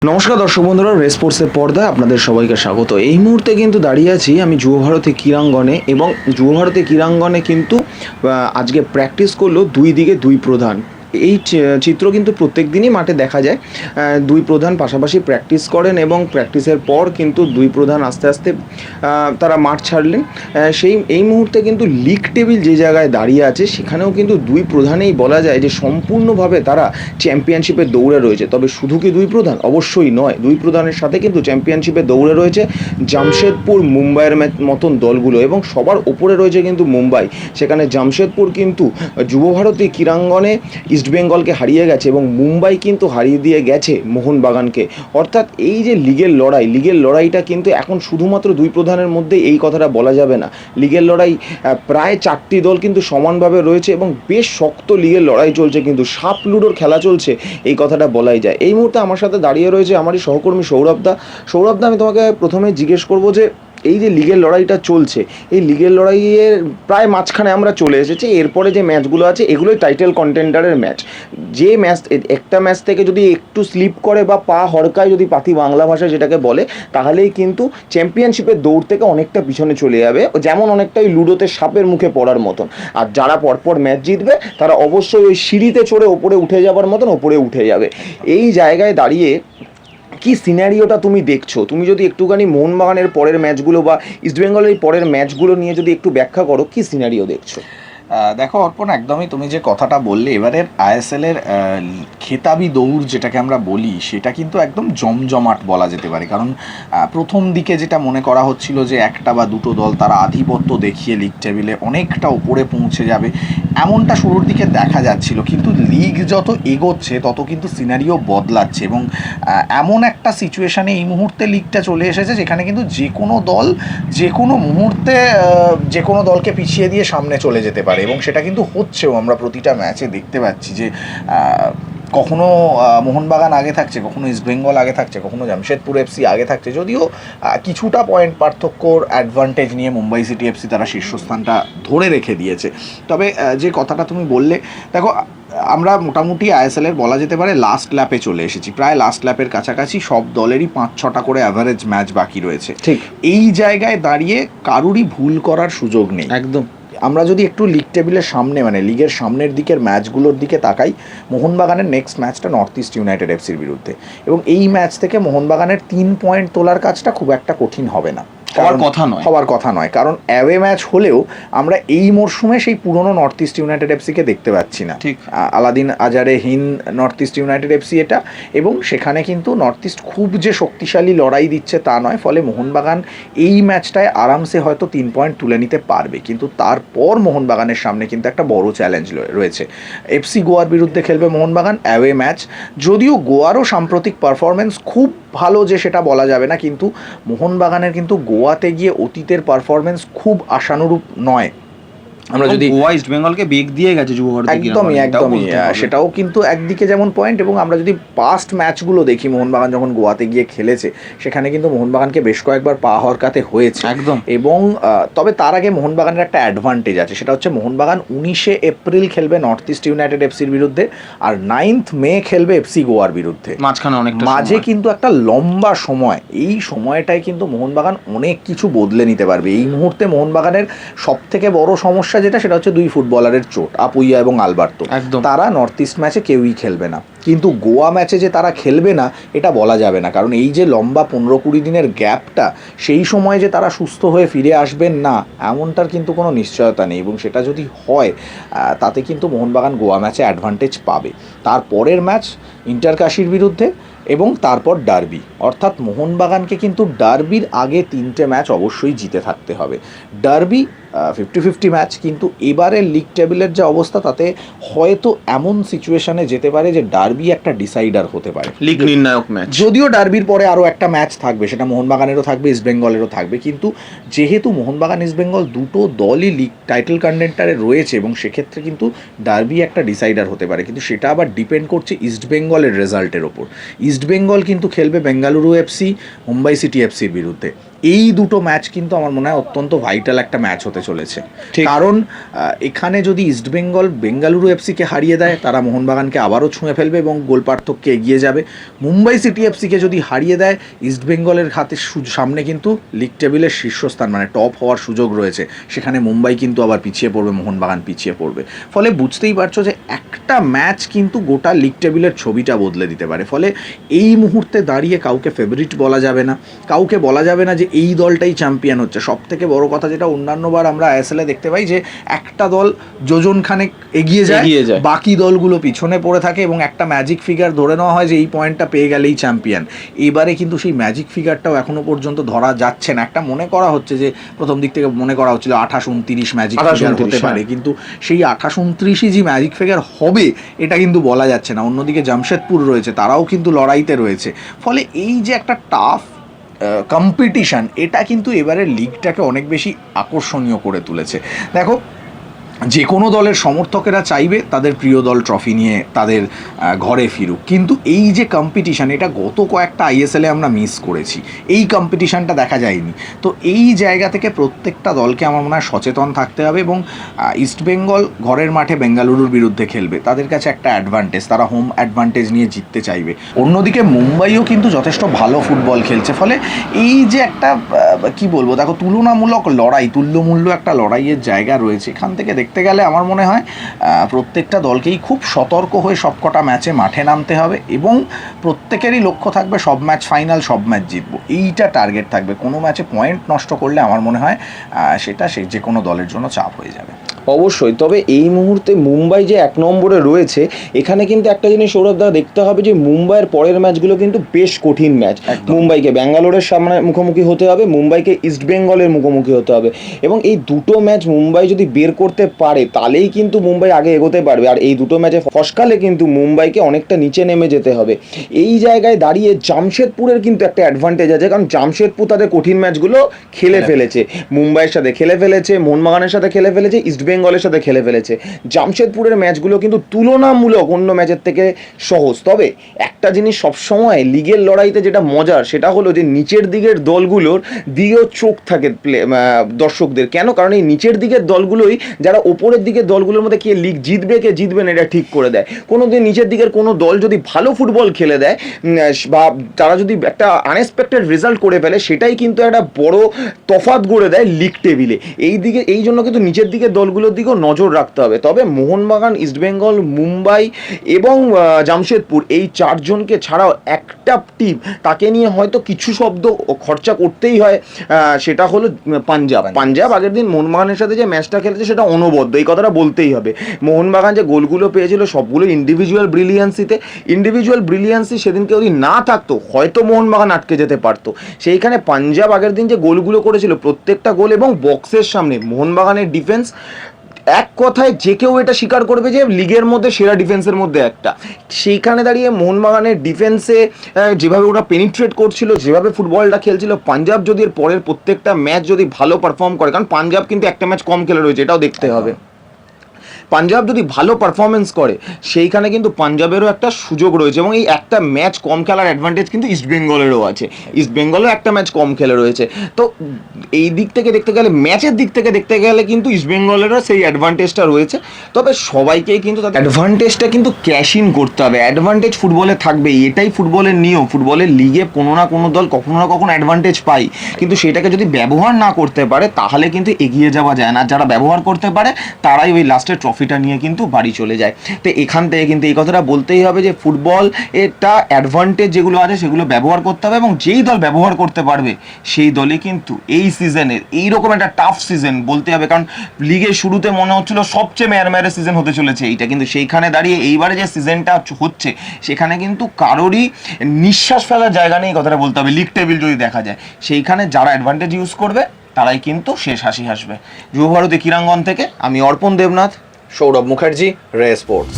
নমস্কার দর্শক বন্ধুরা, রেস স্পোর্টসের পর্দায় আপনাদের সবাইকে স্বাগত। এই মুহূর্তে কিন্তু দাঁড়িয়ে আছি আমি যুব ভারতী ক্রীড়াঙ্গনে, এবং যুব ভারতী ক্রীড়াঙ্গনে কিন্তু আজকে প্র্যাকটিস করলো দুই দিকে দুই প্রধান। এই চিত্র কিন্তু প্রত্যেক দিনই মাঠে দেখা যায়। দুই প্রধান পাশাপাশি প্র্যাকটিস করেন এবং প্র্যাকটিসের পর কিন্তু দুই প্রধান আস্তে আস্তে তারা মাঠ ছাড়লেন। এই মুহূর্তে কিন্তু লিগ টেবিল যে জায়গায় দাঁড়িয়ে আছে সেখানেও কিন্তু দুই প্রধানেই বলা যায় যে সম্পূর্ণভাবে তারা চ্যাম্পিয়নশিপের দৌড়ে রয়েছে। তবে শুধু কি দুই প্রধান? অবশ্যই নয়। দুই প্রধানের সাথে কিন্তু চ্যাম্পিয়নশিপের দৌড়ে রয়েছে জামশেদপুর, মুম্বাইয়ের মতন দলগুলো, এবং সবার ওপরে রয়েছে কিন্তু মুম্বাই। সেখানে জামশেদপুর কিন্তু যুব ভারতী ক্রীড়াঙ্গনে ইস্টবেঙ্গলকে হারিয়ে গেছে এবং মুম্বাই কিন্তু হারিয়ে দিয়ে গেছে মোহনবাগানকে। অর্থাৎ এই যে লিগের লড়াইটা কিন্তু এখন শুধুমাত্র দুই প্রধানের মধ্যে এই কথাটা বলা যাবে না। লিগের লড়াই প্রায় 4টি দল কিন্তু সমানভাবে রয়েছে এবং বেশ শক্ত লিগের লড়াই চলছে, কিন্তু সাপ লুডোর খেলা চলছে, এই কথাটা বলাই যায়। এই মুহূর্তে আমার সাথে দাঁড়িয়ে রয়েছে আমারই সহকর্মী সৌরভদা। আমি তোমাকে প্রথমে জিজ্ঞেস করবো যে এই যে লিগের লড়াইটা চলছে, এই লিগের লড়াইয়ের প্রায় মাঝখানে আমরা চলে এসেছি। এরপরে যে ম্যাচগুলো আছে এগুলোই টাইটেল কন্টেন্ডারের ম্যাচ। যে ম্যাচ একটা ম্যাচ থেকে যদি একটু স্লিপ করে বা পা হড়কায়, যদি পাতি বাংলা ভাষায় যেটাকে বলে, তাহলেই কিন্তু চ্যাম্পিয়নশিপের দৌড় থেকে অনেকটা পিছনে চলে যাবে, যেমন অনেকটাই লুডোতে সাপের মুখে পড়ার মতন। আর যারা পরপর ম্যাচ জিতবে তারা অবশ্যই ওই সিঁড়িতে চড়ে ওপরে উঠে যাবার মতন ওপরে উঠে যাবে। এই জায়গায় দাঁড়িয়ে কি সিনারিওটা তুমি দেখছো? তুমি যদি একটুখানি মোহনবাগানের পরের ম্যাচগুলো বা ইস্টবেঙ্গলের পরের ম্যাচগুলো নিয়ে যদি একটু ব্যাখ্যা করো, কি সিনারিও দেখছো? দেখো অর্পণ, একদমই তুমি যে কথাটা বললে, এবারের আইএসএলের খেতাবি দৌড় যেটাকে আমরা বলি, সেটা কিন্তু একদম জমজমাট বলা যেতে পারে। কারণ প্রথম দিকে যেটা মনে করা হচ্ছিল যে একটা বা দুটো দল তারা আধিপত্য দেখিয়ে লিগ টেবিলে অনেকটা উপরে পৌঁছে যাবে, এমনটা শুরুর দিকে দেখা যাচ্ছিল। কিন্তু লিগ যত এগোচ্ছে তত কিন্তু সিনারিও বদলাচ্ছে, এবং এমন একটা সিচুয়েশানে এই মুহূর্তে লিগটা চলে এসেছে যেখানে কিন্তু যে কোনো দল যে কোনো মুহূর্তে যে কোনো দলকে পিছিয়ে দিয়ে সামনে চলে যেতে পারে, এবং সেটা কিন্তু হচ্ছেও। আমরা প্রতিটা ম্যাচে দেখতে পাচ্ছি যে কখনো মোহনবাগান আগে থাকছে, কখনো ইস্টবেঙ্গল আগে থাকছে, কখনো জামশেদপুর এফসি আগে থাকছে। যদিও কিছুটা পয়েন্ট পার্থক্যর অ্যাডভান্টেজ নিয়ে মুম্বাই সিটি এফসি তারা শীর্ষস্থানটা ধরে রেখে দিয়েছে। তবে যে কথাটা তুমি বললে, দেখো আমরা মোটামুটি আইএসএলের বলা যেতে পারে লাস্ট ল্যাপে চলে এসেছি। প্রায় লাস্ট ল্যাপের কাছাকাছি সব দলেরই 5-6টা করে অ্যাভারেজ ম্যাচ বাকি রয়েছে। ঠিক এই জায়গায় দাঁড়িয়ে কারুরই ভুল করার সুযোগ নেই। একদম। আমরা যদি একটু লিগ টেবিলের সামনে, মানে লিগের সামনের দিকের ম্যাচগুলোর দিকে তাকাই, মোহনবাগানের নেক্সট ম্যাচটা নর্থ ইস্ট ইউনাইটেড এফসির বিরুদ্ধে, এবং এই ম্যাচ থেকে মোহনবাগানের 3 পয়েন্ট তোলার কাজটা খুব একটা কঠিন হবে না, হওয়ার কথা নয়। কারণ অ্যাওয়ে ম্যাচ হলেও আমরা এই মরশুমে সেই পুরনো নর্থ ইস্ট ইউনাইটেড এফসিকে দেখতে পাচ্ছি না। ঠিক, আলাদিন আজারে হীন নর্থ ইস্ট ইউনাইটেড এফসি এটা, এবং সেখানে কিন্তু নর্থ ইস্ট খুব যে শক্তিশালী লড়াই দিচ্ছে তা নয়। ফলে মোহনবাগান এই ম্যাচটায় আরামসে হয়তো 3 পয়েন্ট তুলে নিতে পারবে, কিন্তু তারপর মোহনবাগানের সামনে কিন্তু একটা বড় চ্যালেঞ্জ রয়েছে। এফসি গোয়ার বিরুদ্ধে খেলবে মোহনবাগান, অ্যাওয়ে ম্যাচ। যদিও গোয়ারও সাম্প্রতিক পারফরমেন্স খুব ভালো যে সেটা বলা যাবে না, কিন্তু মোহনবাগানের কিন্তু গোয়াতে গিয়ে অতীতের পারফরমেন্স খুব আশানুরূপ নয়। আমরা যদি গোয়া ইস্ট বেঙ্গলকে বেগ দিয়ে গেছে যুব ভারতী, একদমই সেটাও কিন্তু একদিকে যেমন পয়েন্ট। এবং আমরা যদি পাস্ট ম্যাচগুলো দেখি, মোহনবাগান যখন গোয়াতে গিয়ে খেলেছে সেখানে কিন্তু মোহনবাগানকে বেশ কয়েকবার পা হরকাতে হয়েছে একদম। এবং তবে তার আগে মোহনবাগানের একটা অ্যাডভান্টেজ আছে, সেটা হচ্ছে মোহনবাগান 19শে এপ্রিল খেলবে নর্থ ইস্ট ইউনাইটেড এফসির বিরুদ্ধে, আর 9th মে খেলবে এফসি গোয়ার বিরুদ্ধে। মাঝে কিন্তু একটা লম্বা সময়, এই সময়টায় কিন্তু মোহনবাগান অনেক কিছু বদলে নিতে পারবে। এই মুহূর্তে মোহনবাগানের সব থেকে বড় সমস্যা যেটা, সেটা হচ্ছে 2 ফুটবলারের চোট, আপুইয়া এবং আলবার্তো। তারা নর্থ ইস্ট ম্যাচে কেউই খেলবে না, কিন্তু গোয়া ম্যাচে যে তারা খেলবে না এটা বলা যাবে না। কারণ এই যে লম্বা 15-20 দিনের গ্যাপটা, সেই সময় যে তারা সুস্থ হয়ে ফিরে আসবেন না এমনটার কিন্তু কোনো নিশ্চয়তা নেই, এবং সেটা যদি হয় তাতে কিন্তু মোহনবাগান গোয়া ম্যাচে অ্যাডভান্টেজ পাবে। তারপরের ম্যাচ ইন্টারকাশির বিরুদ্ধে, এবং তারপর ডার্বি। অর্থাৎ মোহনবাগানকে কিন্তু ডার্বির আগে 3টে ম্যাচ অবশ্যই জিতে থাকতে হবে। ডার্বি 50-50 ম্যাচ, কিন্তু এবারের লিগ টেবিলের যে অবস্থা তাতে হয়তো এমন সিচুয়েশনে যেতে পারে যে ডার্বি একটা ডিসাইডার হতে পারে, লিগ নির্ণায়ক ম্যাচ। যদিও ডার্বির পরে আরও একটা ম্যাচ থাকবে, সেটা মোহনবাগানেরও থাকবে, ইস্টবেঙ্গলেরও থাকবে, কিন্তু যেহেতু মোহনবাগান ইস্টবেঙ্গল দুটো দলই লিগ টাইটেল কন্টেন্ডারে রয়েছে, এবং সেক্ষেত্রে কিন্তু ডার্বি একটা ডিসাইডার হতে পারে। কিন্তু সেটা আবার ডিপেন্ড করছে ইস্টবেঙ্গলের রেজাল্টের ওপর। ইস্টবেঙ্গল কিন্তু খেলবে বেঙ্গালুরু এফসি, মুম্বাই সিটি এফসির বিরুদ্ধে। এই দুটো ম্যাচ কিন্তু আমার মনে হয় অত্যন্ত ভাইটাল একটা ম্যাচ হতে চলেছে, ঠিক। কারণ এখানে যদি ইস্টবেঙ্গল বেঙ্গালুরু এফসিকে হারিয়ে দেয়, তারা মোহনবাগানকে আবারও ছুঁয়ে ফেলবে এবং গোল পার্থক্যে এগিয়ে যাবে। মুম্বাই সিটি এফসিকে যদি হারিয়ে দেয়, ইস্টবেঙ্গলের হাতে সামনে কিন্তু লিগ টেবিলের শীর্ষস্থান মানে টপ হওয়ার সুযোগ রয়েছে, সেখানে মুম্বাই কিন্তু আবার পিছিয়ে পড়বে, মোহনবাগান পিছিয়ে পড়বে। ফলে বুঝতেই পারছো যে একটা ম্যাচ কিন্তু গোটা লিগ টেবিলের ছবিটা বদলে দিতে পারে। ফলে এই মুহূর্তে দাঁড়িয়ে কাউকে ফেভারিট বলা যাবে না, কাউকে বলা যাবে না যে এই দলটাই চ্যাম্পিয়ন হচ্ছে। সব থেকে বড় কথা যেটা অন্যান্যবার আমরা আইএসএলে দেখতে পাই যে একটা দল যোজনখানেক এগিয়ে যায়, বাকি দলগুলো পিছনে পড়ে থাকে এবং একটা ম্যাজিক ফিগার ধরে নেওয়া হয় যে এই পয়েন্টটা পেয়ে গেলেই চ্যাম্পিয়ন। এবারে কিন্তু সেই ম্যাজিক ফিগারটাও এখনো পর্যন্ত ধরা যাচ্ছে না। একটা মনে করা হচ্ছে যে প্রথম দিক থেকে মনে করা হচ্ছিল 28-29 ম্যাজিক ফিগার হতে পারে, কিন্তু সেই 28-29ই যে ম্যাজিক ফিগার হবে এটা কিন্তু বলা যাচ্ছে না। অন্যদিকে জামশেদপুর রয়েছে, তারাও কিন্তু লড়াইতে রয়েছে। ফলে এই যে একটা টাফ কম্পিটিশান, এটা কিন্তু এবারের লিগটাকে অনেক বেশি আকর্ষণীয় করে তুলেছে। দেখো, যে কোনো দলের সমর্থকেরা চাইবে তাদের প্রিয় দল ট্রফি নিয়ে তাদের ঘরে ফিরুক, কিন্তু এই যে কম্পিটিশান, এটা গত কয়েকটা আইএসএলে আমরা মিস করেছি, এই কম্পিটিশানটা দেখা যায়নি। তো এই জায়গা থেকে প্রত্যেকটা দলকে আমার মনে হয় সচেতন থাকতে হবে এবং ইস্টবেঙ্গল ঘরের মাঠে বেঙ্গালুরুর বিরুদ্ধে খেলবে, তাদের কাছে একটা অ্যাডভান্টেজ, তারা হোম অ্যাডভান্টেজ নিয়ে জিততে চাইবে। অন্যদিকে মুম্বাইও কিন্তু যথেষ্ট ভালো ফুটবল খেলছে। ফলে এই যে একটা কি বলবো, দেখো তুলনামূলক লড়াই, তুল্যমূল্য একটা লড়াইয়ের জায়গা রয়েছে। এখান থেকে দেখতে গেলে আমার মনে হয় প্রত্যেকটা দলকেই খুব সতর্ক হয়ে সবকটা ম্যাচে মাঠে নামতে হবে এবং প্রত্যেকেরই লক্ষ্য থাকবে সব ম্যাচ ফাইনাল, সব ম্যাচ জিতবো, এইটা টার্গেট থাকবে। কোনো ম্যাচে পয়েন্ট নষ্ট করলে আমার মনে হয় সেটা যে কোনো দলের জন্য চাপ হয়ে যাবে। অবশ্যই। তবে এই মুহূর্তে মুম্বাই যে 1 নম্বরে রয়েছে, এখানে কিন্তু একটা জিনিস সৌরভদা দেখতে হবে যে মুম্বাইয়ের পরের ম্যাচগুলো কিন্তু বেশ কঠিন ম্যাচ। মুম্বাইকে ব্যাঙ্গালোরের সামনে মুখোমুখি হতে হবে, মুম্বাইকে ইস্টবেঙ্গলের মুখোমুখি হতে হবে এবং এই দুটো ম্যাচ মুম্বাই যদি বের করতে পারে তাহলেই কিন্তু মুম্বাই আগে এগোতে পারবে। আর এই দুটো ম্যাচে ফসকালে কিন্তু মুম্বাইকে অনেকটা নিচে নেমে যেতে হবে। এই জায়গায় দাঁড়িয়ে জামশেদপুরের কিন্তু একটা অ্যাডভান্টেজ আছে, কারণ জামশেদপুর তাদের কঠিন ম্যাচগুলো খেলে ফেলেছে, মুম্বাইয়ের সাথে খেলে ফেলেছে, মোহনবাগানের সাথে খেলে ফেলেছে, ইস্টবেঙ্গলের সাথে খেলে ফেলেছে। জামশেদপুরের ম্যাচগুলো কিন্তু তুলনামূলক অন্য ম্যাচের থেকে সহজ। তবে একটা জিনিস সবসময় লিগের লড়াইতে যেটা মজার, সেটা হলো যে নিচের দিকের দলগুলোর দিকেও চোখ থাকে দর্শকদের। কেন? কারণ এই নিচের দিকের দলগুলোই যারা ওপরের দিকের দলগুলোর মধ্যে কে লিগ জিতবে কে জিতবে না এটা ঠিক করে দেয়। কোনো দিন নিচের দিকের কোনো দল যদি ভালো ফুটবল খেলে দেয় বা তারা যদি একটা আনএক্সপেক্টেড রেজাল্ট করে ফেলে, সেটাই কিন্তু একটা বড় তফাৎ গড়ে দেয় লিগ টেবিলে। এই জন্য কিন্তু নিচের দিকের দলগুলোর দিকেও নজর রাখতে হবে। তবে মোহনবাগান, ইস্টবেঙ্গল, মুম্বাই এবং জামশেদপুর এই চারজনকে ছাড়াও একটা টিম, তাকে নিয়ে হয়তো কিছু শব্দ খরচা করতেই হয়, সেটা হলো পাঞ্জাব আগের দিন মোহনবাগানের সাথে যে ম্যাচটা খেলেছে সেটা অনবদ্য, এই কথাটা বলতেই হবে। মোহনবাগান যে গোলগুলো পেয়েছিল সবগুলো ইন্ডিভিজুয়াল ব্রিলিয়ান্সি সেদিনকে যদি না থাকতো হয়তো মোহনবাগান আটকে যেতে পারতো। সেইখানে পাঞ্জাব আগের দিন যে গোলগুলো করেছিল প্রত্যেকটা গোল এবং বক্সের সামনে মোহনবাগানের ডিফেন্স, এক কথায় যে কেউ এটা স্বীকার করবে যে লিগের মধ্যে সেরা ডিফেন্সের মধ্যে একটা। সেইখানে দাঁড়িয়ে মোহনবাগানের ডিফেন্সে যেভাবে ওরা পেনিট্রেট করছিল, যেভাবে ফুটবলটা খেলছিল, পাঞ্জাব যদি এর পরের প্রত্যেকটা ম্যাচ যদি ভালো পারফর্ম করে, কারণ পাঞ্জাব কিন্তু একটা ম্যাচ কম খেলে রয়েছে, এটাও দেখতে হবে। পাঞ্জাব যদি ভালো পারফরমেন্স করে সেইখানে কিন্তু পাঞ্জাবেরও একটা সুযোগ রয়েছে এবং এই একটা ম্যাচ কম খেলার অ্যাডভান্টেজ কিন্তু ইস্টবেঙ্গলেরও আছে, ইস্টবেঙ্গলও একটা ম্যাচ কম খেলে রয়েছে। তো এই দিক থেকে দেখতে গেলে, ম্যাচের দিক থেকে দেখতে গেলে কিন্তু ইস্টবেঙ্গলেরও সেই অ্যাডভান্টেজটা রয়েছে। তবে সবাইকেই কিন্তু তাদের অ্যাডভান্টেজটা কিন্তু ক্যাশ ইন করতে হবে। অ্যাডভান্টেজ ফুটবলে থাকবেই, এটাই ফুটবলের নিয়ম। ফুটবলের লিগে কোনো না কোনো দল কখনো না কখনো অ্যাডভান্টেজ পায়, কিন্তু সেটাকে যদি ব্যবহার না করতে পারে তাহলে কিন্তু এগিয়ে যাওয়া যায় না। যারা ব্যবহার করতে পারে তারাই ওই লাস্টের ট্রফিটা নিয়ে কিন্তু বাড়ি চলে যায়। তো এখান থেকে কিন্তু এই কথাটা বলতেই হবে যে ফুটবল এটা অ্যাডভান্টেজ যেগুলো আছে সেগুলো ব্যবহার করতে হবে এবং যেই দল ব্যবহার করতে পারবে সেই দলই কিন্তু এই সিজনের এইরকম একটা টাফ সিজন বলতে হবে, কারণ লিগের শুরুতে মনে হচ্ছিল সবচেয়ে মেয়ারমেয়ারে সিজন হতে চলেছে এইটা, কিন্তু সেইখানে দাঁড়িয়ে এইবারে যে সিজনটা হচ্ছে সেখানে কিন্তু কারোরই নিঃশ্বাস ফেলার জায়গা নেই, কথাটা বলতে হবে। লিগ টেবিল যদি দেখা যায় সেইখানে যারা অ্যাডভান্টেজ ইউজ করবে তারাই কিন্তু শেষ হাসি হাসবে। যুব ভারতী ক্রীড়াঙ্গন থেকে আমি অর্পণ দেবনাথ, সৌরভ মুখার্জি, রে স্পোর্টস।